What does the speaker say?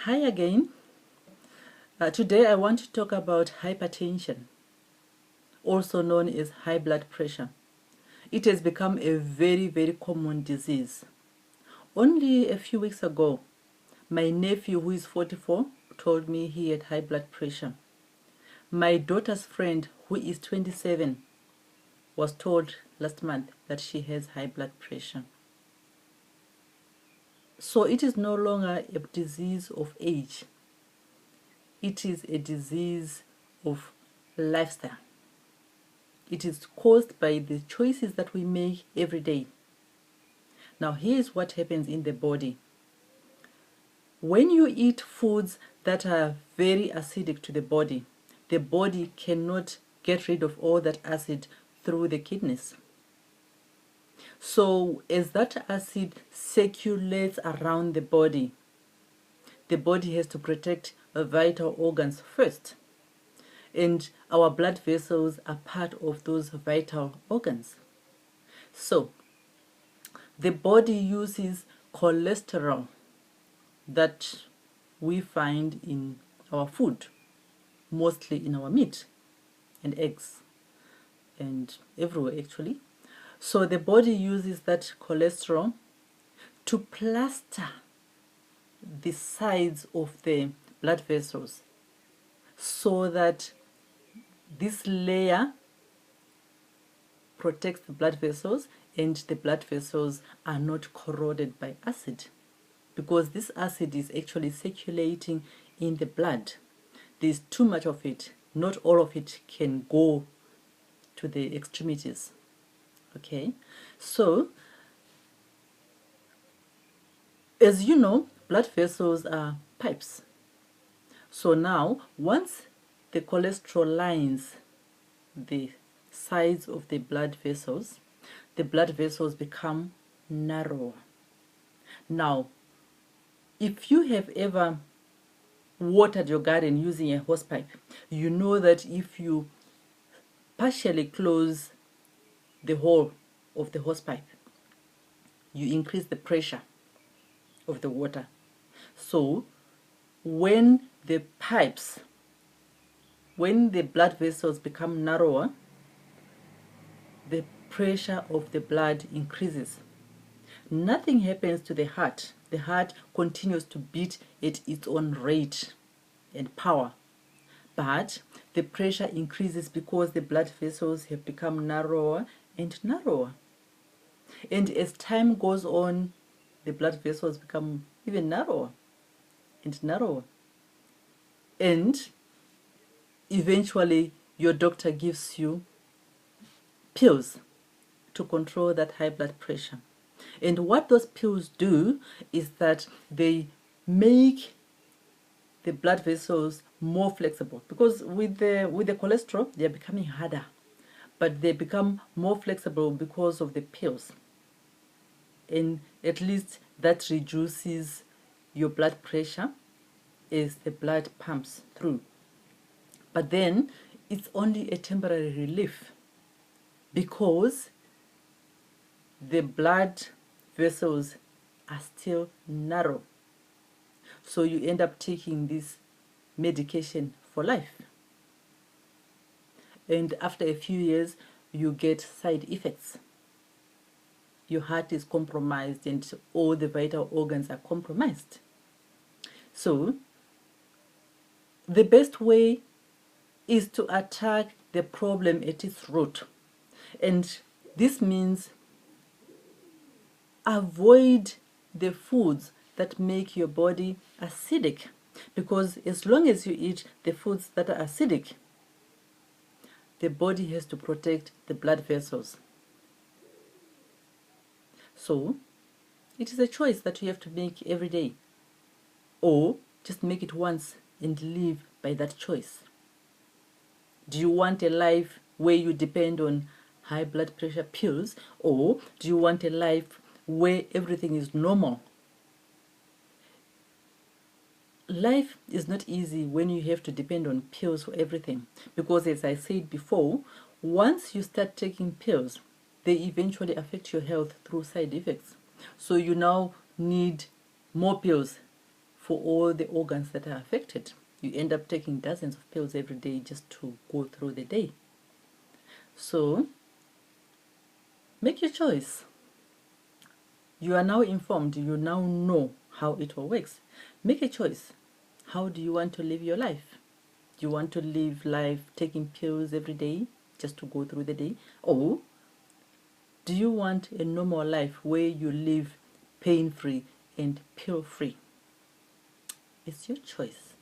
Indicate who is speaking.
Speaker 1: Hi again. Today I want to talk about hypertension, also known as high blood pressure. It has become a very common disease. Only a few weeks ago, my nephew, who is 44, told me he had high blood pressure. My daughter's friend, who is 27, was told last month that she has high blood pressure. So it is no longer a disease of age. It is a disease of lifestyle. It is caused by the choices that we make every day. Now, here's what happens in the body. When you eat foods that are very acidic to the body cannot get rid of all that acid through the kidneys. So, as that acid circulates around the body has to protect vital organs first. And our blood vessels are part of those vital organs. So, the body uses cholesterol that we find in our food, mostly in our meat and eggs and everywhere actually. So the body uses that cholesterol to plaster the sides of the blood vessels so that this layer protects the blood vessels and the blood vessels are not corroded by acid, because this acid is actually circulating in the blood. There's too much of it. Not all of it can go to the extremities. Okay, so as you know, blood vessels are pipes. So now, once the cholesterol lines the sides of the blood vessels become narrower. Now, if you have ever watered your garden using a hose pipe, you know that if you partially close the hole of the hose pipe, you increase the pressure of the water. So when the blood vessels become narrower, the pressure of the blood increases. Nothing happens to the heart. The heart continues to beat at its own rate and power. But the pressure increases because the blood vessels have become narrower and narrower. And as time goes on, the blood vessels become even narrower and narrower. And eventually, your doctor gives you pills to control that high blood pressure. And what those pills do is that they make the blood vessels more flexible, because with the cholesterol they are becoming harder, but they become more flexible because of the pills. And at least that reduces your blood pressure as the blood pumps through. But then it's only a temporary relief, because the blood vessels are still narrow. So you end up taking this medication for life. And after a few years, you get side effects. Your heart is compromised and all the vital organs are compromised. So the best way is to attack the problem at its root. And this means avoid the foods that make your body acidic, because as long as you eat the foods that are acidic, the body has to protect the blood vessels. So it is a choice that you have to make every day, or just make it once and live by that choice. Do you want a life where you depend on high blood pressure pills, or do you want a life where everything is normal? Life is not easy when you have to depend on pills for everything, because as I said before, once you start taking pills, they eventually affect your health through side effects. So you now need more pills for all the organs that are affected. You end up taking dozens of pills every day just to go through the day. So make your choice. You are now informed. You now know how it all works. Make a choice. How do you want to live your life? Do you want to live life taking pills every day just to go through the day? Or do you want a normal life where you live pain-free and pill-free? It's your choice.